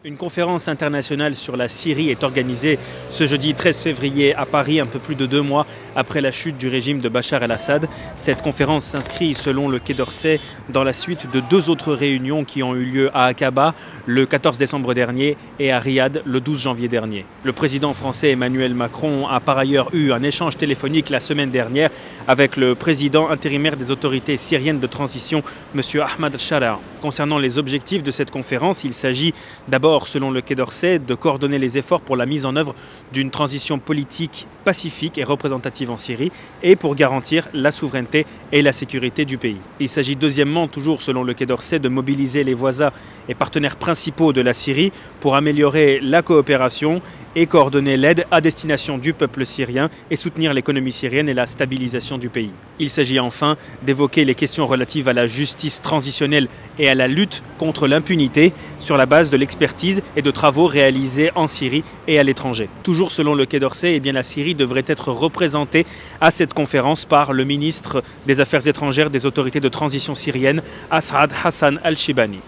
Une conférence internationale sur la Syrie est organisée ce jeudi 13 février à Paris, un peu plus de 2 mois après la chute du régime de Bachar el-Assad. Cette conférence s'inscrit, selon le Quai d'Orsay, dans la suite de 2 autres réunions qui ont eu lieu à Aqaba le 14 décembre dernier et à Riyad le 12 janvier dernier. Le président français Emmanuel Macron a par ailleurs eu un échange téléphonique la semaine dernière avec le président intérimaire des autorités syriennes de transition, M. Ahmad Shara. Concernant les objectifs de cette conférence, il s'agit d'abord, selon le Quai d'Orsay, de coordonner les efforts pour la mise en œuvre d'une transition politique pacifique et représentative en Syrie et pour garantir la souveraineté et la sécurité du pays. Il s'agit deuxièmement, toujours selon le Quai d'Orsay, de mobiliser les voisins et partenaires principaux de la Syrie pour améliorer la coopération et coordonner l'aide à destination du peuple syrien et soutenir l'économie syrienne et la stabilisation du pays. Il s'agit enfin d'évoquer les questions relatives à la justice transitionnelle et à la lutte contre l'impunité sur la base de l'expertise et de travaux réalisés en Syrie et à l'étranger. Toujours selon le Quai d'Orsay, la Syrie devrait être représentée à cette conférence par le ministre des Affaires étrangères des autorités de transition syrienne, As'ad Hassan al-Shibani.